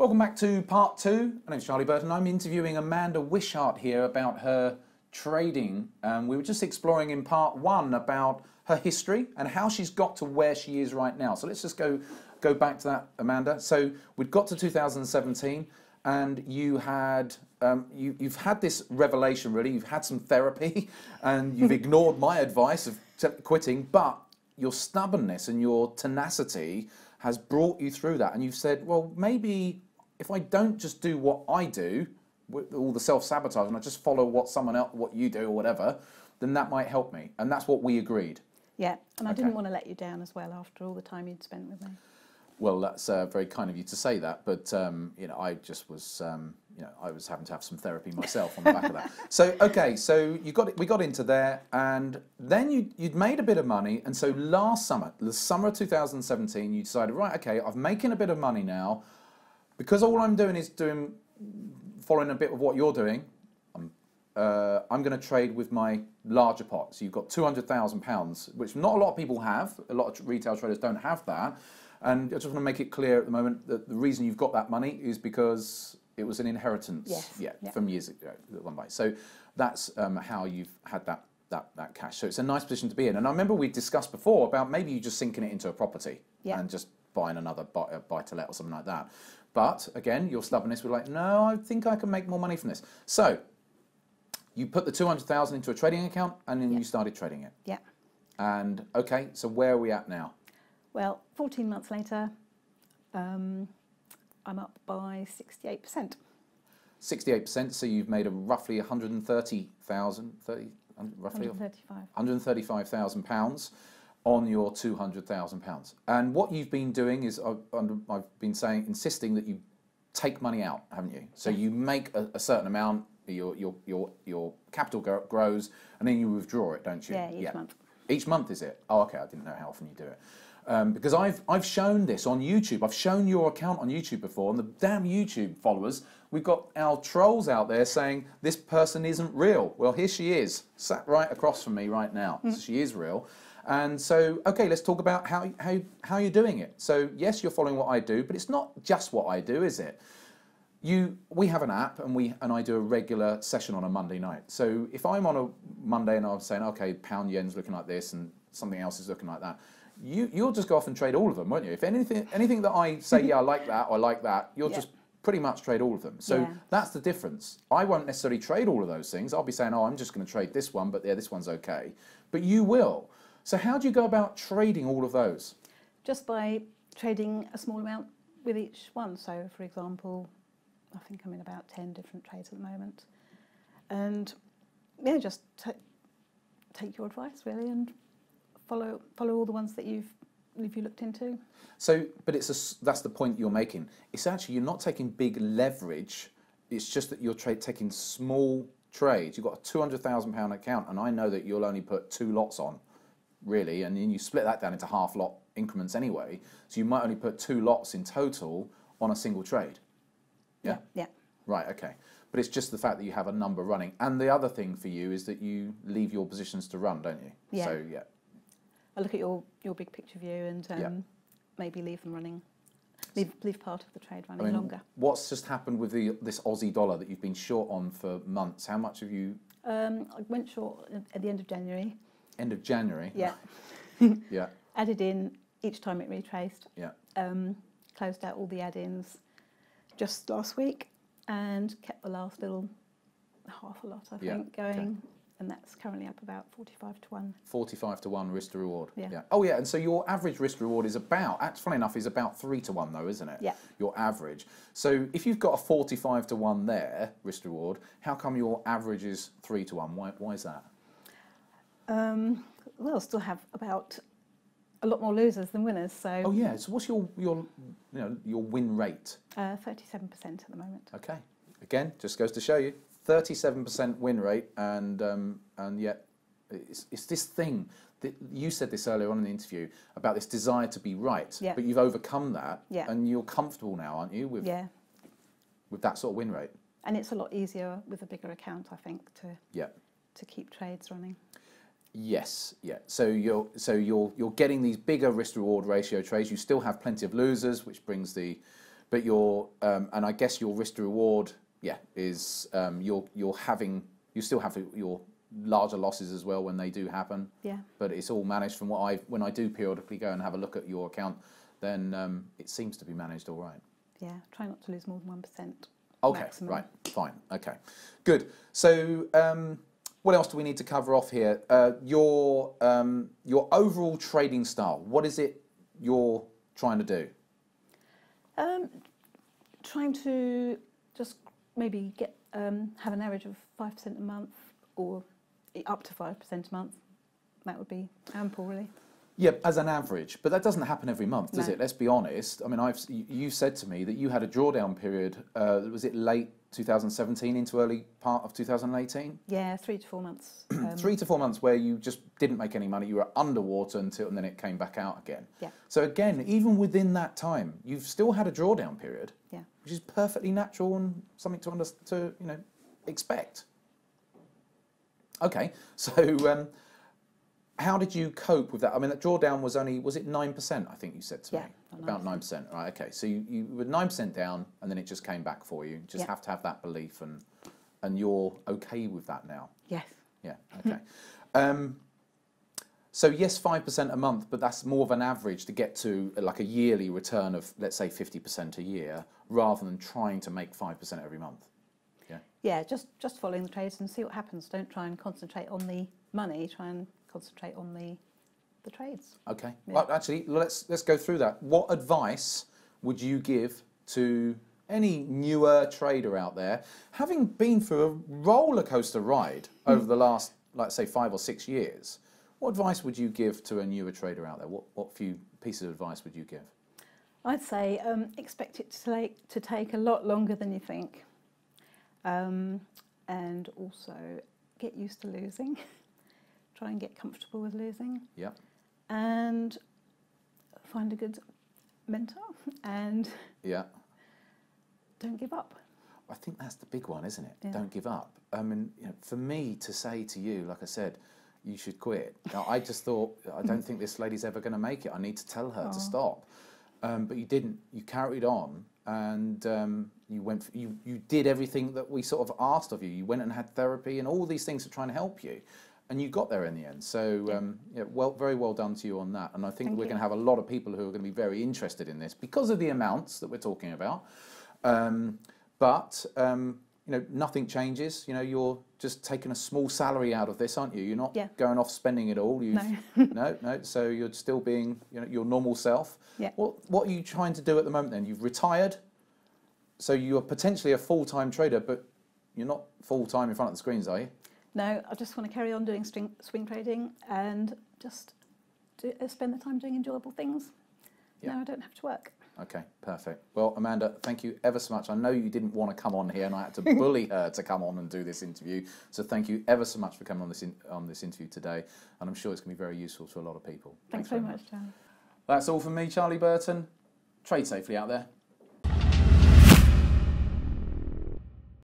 Welcome back to part 2. My name's Charlie Burton. I'm interviewing Amanda Wishart here about her trading. We were just exploring in part 1 about her history and how she's got to where she is right now. So let's just go back to that, Amanda. So we'd got to 2017 and you had you've had this revelation, really. You've had some therapy and you've ignored my advice of quitting, but your stubbornness and your tenacity has brought you through that, and you've said, well, maybe if I don't just do what I do, with all the self-sabotage, and I just follow what someone else, what you do or whatever, then that might help me. And that's what we agreed. Yeah, and I didn't want to let you down as well after all the time you'd spent with me. Well, that's very kind of you to say that, but you know, I just was, you know, I was having to have some therapy myself on the back of that. So okay, so we got into there, and then you'd made a bit of money, and so last summer, the summer of 2017, you decided, right, okay, I'm making a bit of money now, because all I'm doing is following a bit of what you're doing. I'm going to trade with my larger pot. So you've got £200,000, which not a lot of people have. A lot of retail traders don't have that. And I just want to make it clear at the moment that the reason you've got that money is because it was an inheritance, from years ago. So that's how you've had that cash. So it's a nice position to be in. And I remember we discussed before about maybe you just sinking it into a property and just buying another buy-to-let or something like that. But again, your stubbornness was like, no, I think I can make more money from this. So you put the 200,000 into a trading account, and then you started trading it. Yeah. And okay, so where are we at now? Well, 14 months later, I'm up by 68%. 68%. So you've made a roughly 135,000 £135,000 on your £200,000. And what you've been doing is I've been insisting that you take money out, haven't you? So you make a certain amount. Your capital grows, and then you withdraw it, don't you? Yeah, each month. Each month, is it? Oh, okay. I didn't know how often you do it. Because I've shown this on YouTube. I've shown your account on YouTube before, and the damn YouTube followers, we've got our trolls out there saying this person isn't real. Well, here she is, sat right across from me right now. So she is real. And so, okay, let's talk about how you're doing it. So yes, you're following what I do, but it's not just what I do, is it? We have an app, and I do a regular session on a Monday night. So if I'm on a Monday and I'm saying, okay, pound yen's looking like this and something else is looking like that, you'll just go off and trade all of them, won't you? If anything that I say, yeah, I like that, or I like that, you'll just pretty much trade all of them. So that's the difference. I won't necessarily trade all of those things. I'll be saying, oh, I'm just going to trade this one, but yeah, this one's okay. But you will. So how do you go about trading all of those? Just by trading a small amount with each one. So, for example, I think I'm in about 10 different trades at the moment. And yeah, just take your advice, really, and follow all the ones that you've looked into. So, but that's the point you're making. It's actually, you're not taking big leverage. It's just that you're taking small trades. You've got a £200,000 account, and I know that you'll only put 2 lots on, really, and then you split that down into half lot increments anyway. So you might only put 2 lots in total on a single trade. Yeah? Yeah. Right, okay. But it's just the fact that you have a number running. And the other thing for you is that you leave your positions to run, don't you? Yeah. So, yeah. I look at your big picture view and maybe leave them running, leave part of the trade running longer. What's just happened with this Aussie dollar that you've been short on for months? How much have you... I went short at the end of January. End of January? Yeah. Yeah. Added in each time it retraced. Yeah. Closed out all the add-ins just last week and kept the last little half a lot, I think, going. Okay. And that's currently up about 45 to 1. 45 to 1 risk to reward. Yeah. Oh, yeah. And so your average risk to reward is about, funny enough, is about 3 to 1, though, isn't it? Yeah. Your average. So if you've got a 45 to 1 there, risk to reward, how come your average is 3 to 1? Why is that? Well, I still have about a lot more losers than winners. So. Oh yeah. So what's your win rate? 37% at the moment. Okay. Again, just goes to show you. 37% win rate, and yet it's this thing that you said this earlier on in the interview about this desire to be right. Yeah. But you've overcome that, and you're comfortable now, aren't you, with that sort of win rate? And it's a lot easier with a bigger account, I think, to keep trades running. Yes, yeah. So you're getting these bigger risk reward ratio trades. You still have plenty of losers, which brings the But and I guess your risk to reward, is you still have your larger losses as well when they do happen. Yeah. But it's all managed from when I do periodically go and have a look at your account, then it seems to be managed all right. Yeah, try not to lose more than 1%. Okay, maximum. right, fine, okay, good. So what else do we need to cover off here? Your overall trading style. What is it you're trying to do? Trying to just maybe get have an average of 5% a month, or up to 5% a month. That would be ample, really. Yeah, as an average, but that doesn't happen every month, does No. it? Let's be honest. I mean, you said to me that you had a drawdown period. Was it late 2017 into early part of 2018? Yeah, 3 to 4 months. 3 to 4 months where you just didn't make any money. You were underwater and then it came back out again. Yeah. So again, even within that time, you've still had a drawdown period. Yeah. Which is perfectly natural and something to expect. Okay, so. How did you cope with that? I mean, that drawdown was it 9%, I think you said to me? About 9%. Right, okay. So you were 9% down and then it just came back for you. You just have to have that belief and you're okay with that now? Yes. Yeah, okay. So yes, 5% a month, but that's more of an average to get to like a yearly return of, let's say, 50% a year, rather than trying to make 5% every month. Yeah? Yeah, just following the trades and see what happens. Don't try and concentrate on the money, try and concentrate on the trades. Okay. Yeah. Well, actually, let's go through that. What advice would you give to any newer trader out there, having been through a roller coaster ride over the last, let's say, 5 or 6 years? What advice would you give to a newer trader out there? What few pieces of advice would you give? I'd say expect it to take a lot longer than you think, and also get used to losing. Try and get comfortable with losing. Yeah. And find a good mentor and don't give up. I think that's the big one, isn't it? Yeah. Don't give up. I mean, for me to say to you, like I said, you should quit. Now, I just thought, I don't think this lady's ever going to make it. I need to tell her to stop. But you didn't. You carried on, and you did everything that we sort of asked of you. You went and had therapy and all these things to try and help you. And you got there in the end. So, very well done to you on that. And I think we're going to have a lot of people who are going to be very interested in this because of the amounts that we're talking about. But nothing changes. You're just taking a small salary out of this, aren't you? You're not going off spending it all. No. No. So you're still being, your normal self. Yeah. What are you trying to do at the moment then? You've retired. So you're potentially a full-time trader, but you're not full-time in front of the screens, are you? No, I just want to carry on doing swing trading and just spend the time doing enjoyable things. Yeah. No, I don't have to work. Okay, perfect. Well, Amanda, thank you ever so much. I know you didn't want to come on here, and I had to bully her to come on and do this interview. So thank you ever so much for coming on this interview today, and I'm sure it's going to be very useful to a lot of people. Thanks very much, Charlie. That's all from me, Charlie Burton. Trade safely out there.